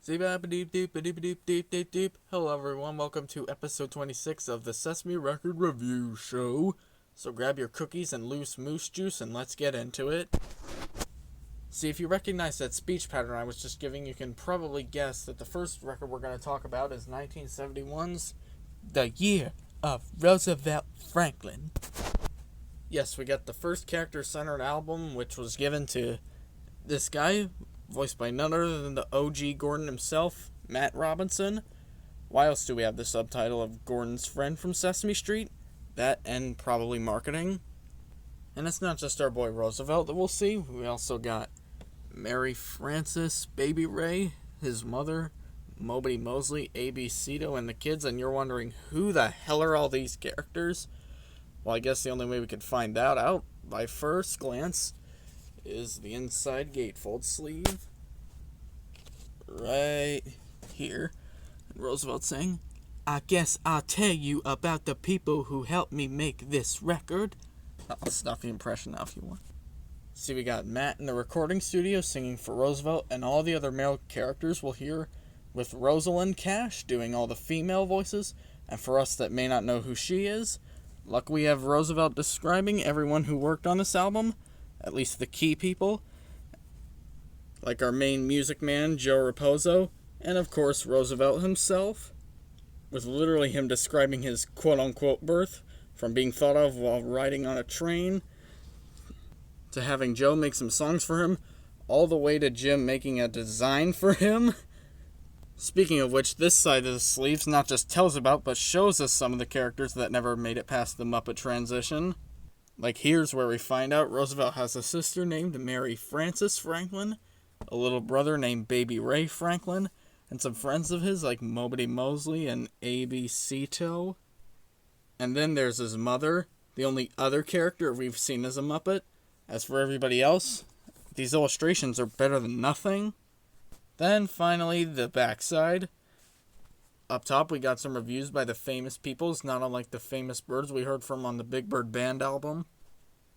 Hello everyone, welcome to episode 26 of the Sesame Record Review Show. So grab your cookies and loose moose juice and let's get into it. See, if you recognize that speech pattern I was just giving, you can probably guess that the first record we're going to talk about is 1971's The Year of Roosevelt Franklin. Yes, we got the first character-centered album, which was given to this guy, voiced by none other than the OG Gordon himself, Matt Robinson. Why else do we have the subtitle of Gordon's friend from Sesame Street? That and probably marketing. And it's not just our boy Roosevelt that we'll see. We also got Mary Frances, Baby Ray, his mother, Moby Mosley, A.B. Cito, and the kids. And you're wondering, who the hell are all these characters? Well, I guess the only way we could find that out by first glance is the inside gatefold sleeve right here. And Roosevelt saying, "I guess I'll tell you about the people who helped me make this record." I'll stop the impression now if you want. See, we got Matt in the recording studio singing for Roosevelt, and all the other male characters we'll hear with Rosalind Cash doing all the female voices. And for us that may not know who she is, luckily we have Roosevelt describing everyone who worked on this album, at least the key people, like our main music man, Joe Raposo, and of course Roosevelt himself, with literally him describing his quote-unquote birth, from being thought of while riding on a train, to having Joe make some songs for him, all the way to Jim making a design for him. Speaking of which, this side of the sleeves not just tells about, but shows us some of the characters that never made it past the Muppet transition. Like, here's where we find out Roosevelt has a sister named Mary Frances Franklin, a little brother named Baby Ray Franklin, and some friends of his like Moby Mosley and A.B. Cito. And then there's his mother, the only other character we've seen as a Muppet. As for everybody else, these illustrations are better than nothing. Then, finally, the backside. Up top, we got some reviews by the famous peoples, not unlike the famous birds we heard from on the Big Bird Band album.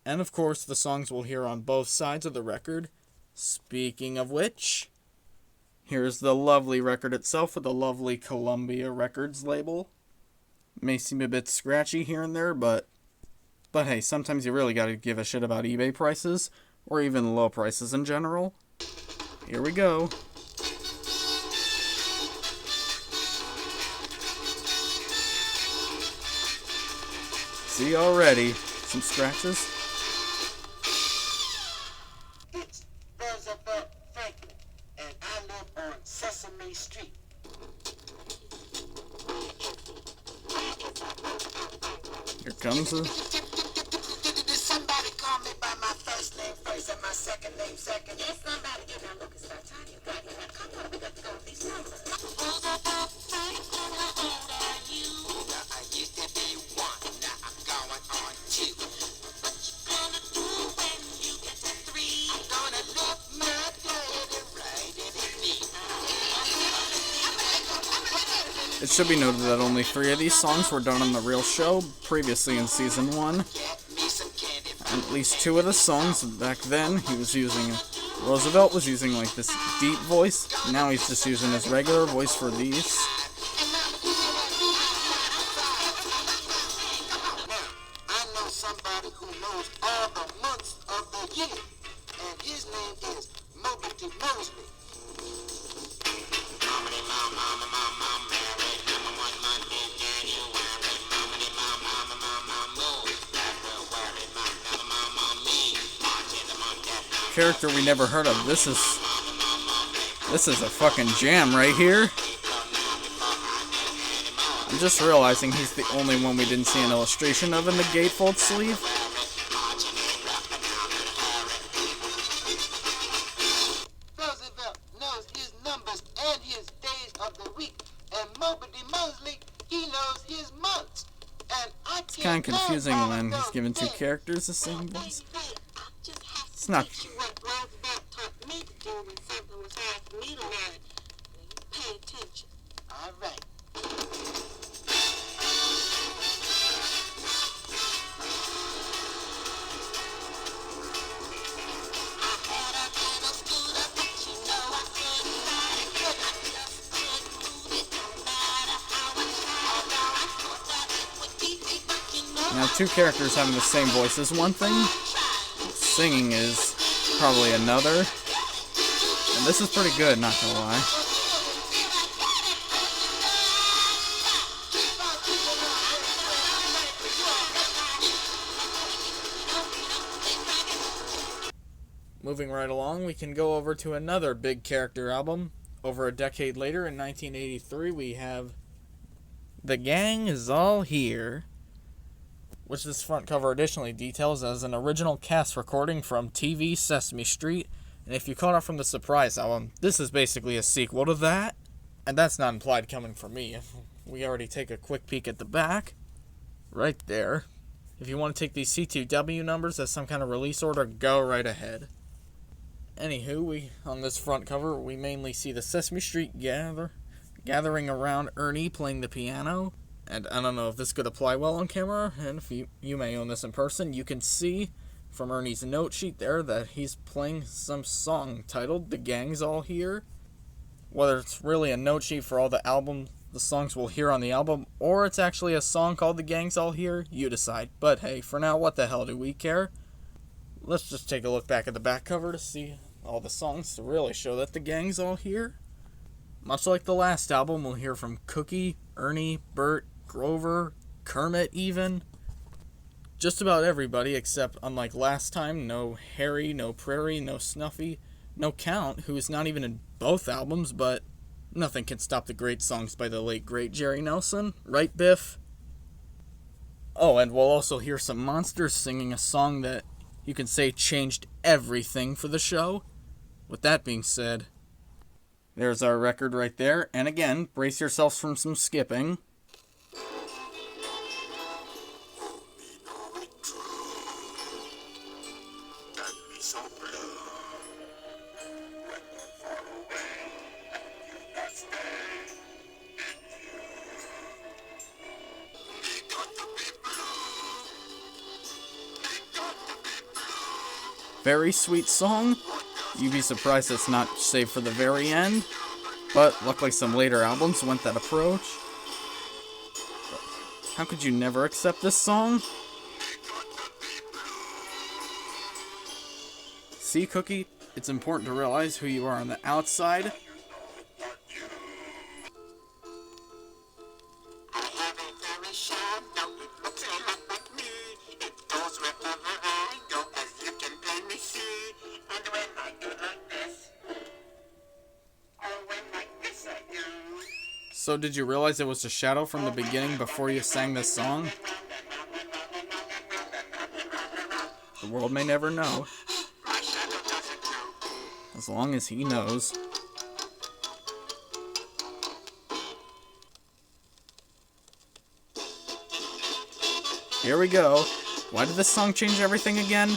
And, of course, the songs we'll hear on both sides of the record. Speaking of which, here's the lovely record itself with the lovely Columbia Records label. May seem a bit scratchy here and there, but hey, sometimes you really gotta give a shit about eBay prices, or even low prices in general. Here we go. See already, some scratches. It's Roosevelt Franklin, and I live on Sesame Street. Here comes the... Somebody call me by my first name first and my second name second. Yes, somebody get now look, it's that time you got here. Come on, we got to go with these numbers. Roosevelt Franklin, how old are you? Now, I used to be one, now I'm going on two. What you gonna do when you get to three? I'm gonna live my daddy right in me. It should be noted that only 3 of these songs were done on the real show, previously in season 1. And at least 2 of the songs back then, Roosevelt was using like this deep voice. Now he's just using his regular voice for these. Now, I know somebody who knows all the months of the year, and his name is Moby Mosley. Character we never heard of. This is a fucking jam right here. I'm just realizing he's the only one we didn't see an illustration of in the gatefold sleeve. Roosevelt knows his numbers and his days of the week, and Moby Mosley, he knows his months. And I It's kind of confusing when he's given 2 characters the same voice. It's not... Roosevelt taught me to do when something was hard for me to learn. Pay attention. All right. I had a little scooter, but you know I couldn't ride it. two characters having the same voice is one thing. Singing is probably another. And this is pretty good, not gonna lie. Moving right along, we can go over to another big character album. Over a decade later, in 1983, we have The Gang Is All Here, which this front cover additionally details as an original cast recording from TV Sesame Street. And if you caught it from the Surprise album, this is basically a sequel to that. And that's not implied coming from me. If we already take a quick peek at the back, right there. If you want to take these C2W numbers as some kind of release order, go right ahead. Anywho, on this front cover, we mainly see the Sesame Street gathering around Ernie playing the piano. And I don't know if this could apply well on camera, and if you may own this in person, you can see from Ernie's note sheet there that he's playing some song titled The Gang's All Here. Whether it's really a note sheet for all the songs we'll hear on the album, or it's actually a song called The Gang's All Here, you decide. But hey, for now, what the hell do we care? Let's just take a look back at the back cover to see all the songs to really show that the gang's all here. Much like the last album, we'll hear from Cookie, Ernie, Bert, Grover, Kermit even. Just about everybody, except unlike last time, no Harry, no Prairie, no Snuffy, no Count, who is not even in both albums, but nothing can stop the great songs by the late great Jerry Nelson, right Biff? Oh, and we'll also hear some monsters singing a song that you can say changed everything for the show. With that being said, there's our record right there. And again, brace yourselves from some skipping. Very sweet song. You'd be surprised it's not saved for the very end. But luckily some later albums went that approach. How could you never accept this song? See, Cookie? It's important to realize who you are on the outside. So did you realize it was a shadow from the beginning before you sang this song? The world may never know. As long as he knows. Here we go. Why did this song change everything again?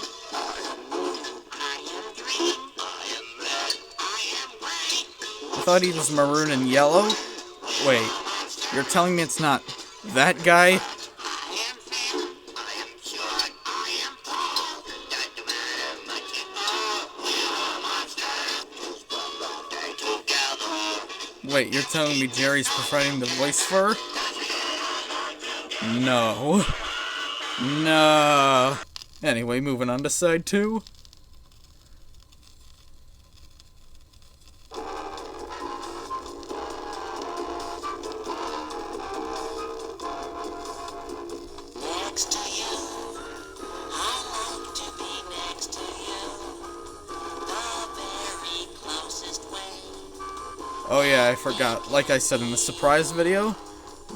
I thought he was maroon and yellow. Wait, you're telling me it's not that guy? Wait, you're telling me Jerry's providing the voice for her? No. No. Anyway, moving on to side 2. Oh yeah, I forgot. Like I said in the surprise video,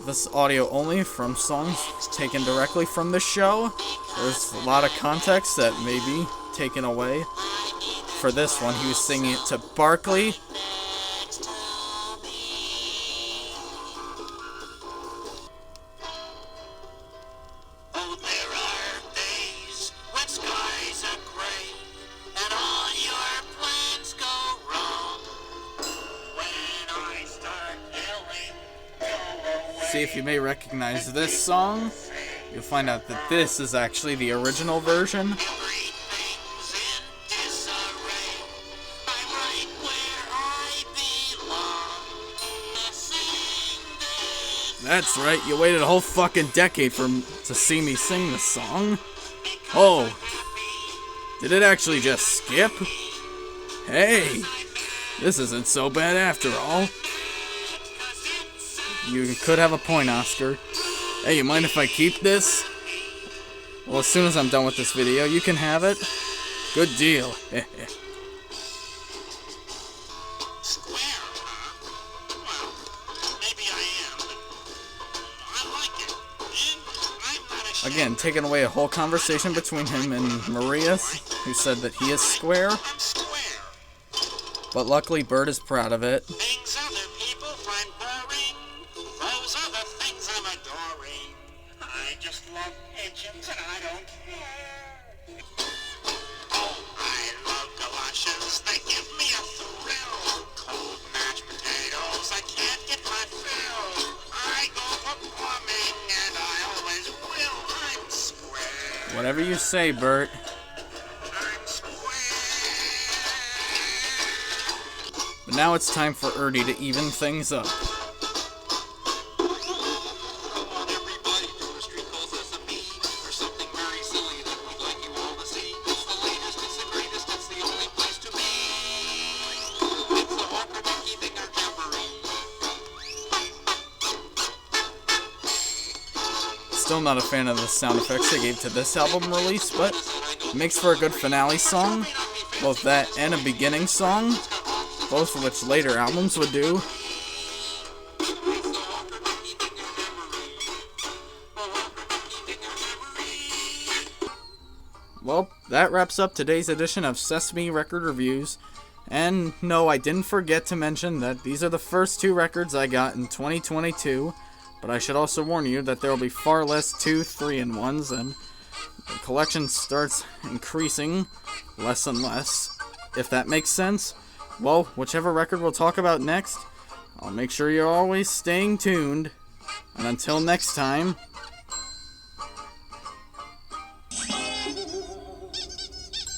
this audio only from songs taken directly from the show. There's a lot of context that may be taken away. For this one, he was singing it to Barkley. See if you may recognize this song. You'll find out that this is actually the original version. That's right, you waited a whole fucking decade to see me sing this song. Oh, did it actually just skip? Hey, this isn't so bad after all. You could have a point, Oscar. Hey, you mind if I keep this? Well, as soon as I'm done with this video, you can have it. Good deal. Square, huh? Well, maybe I am, but I like it. And I'm not ashamed. Again, taking away a whole conversation between him and Maria, who said that he is square. I'm square. But luckily, Bert is proud of it. Things other people find boring, those other things I'm adoring. I just love pigeons and I don't care. Oh, I love galoshes, they give me a thrill. Cold mashed potatoes, I can't get my fill. I go for plumbing and I always will. I'm square. Whatever you say, Bert. I'm square. But now it's time for Ernie to even things up. Come on, everybody, do a street called Sesame, or something very silly that we'd like you all to see. It's the latest, it's the greatest, it's the only place to be. It's the Hopper keeping our jamboree. Still not a fan of the sound effects they gave to this album release, but it makes for a good finale song. Both that and a beginning song, both of which later albums would do. Well, that wraps up today's edition of Sesame Record Reviews. And no, I didn't forget to mention that these are the first 2 records I got in 2022. But I should also warn you that there will be far less 2, 3-in-1s, and the collection starts increasing less and less, if that makes sense. Well, whichever record we'll talk about next, I'll make sure you're always staying tuned. And until next time,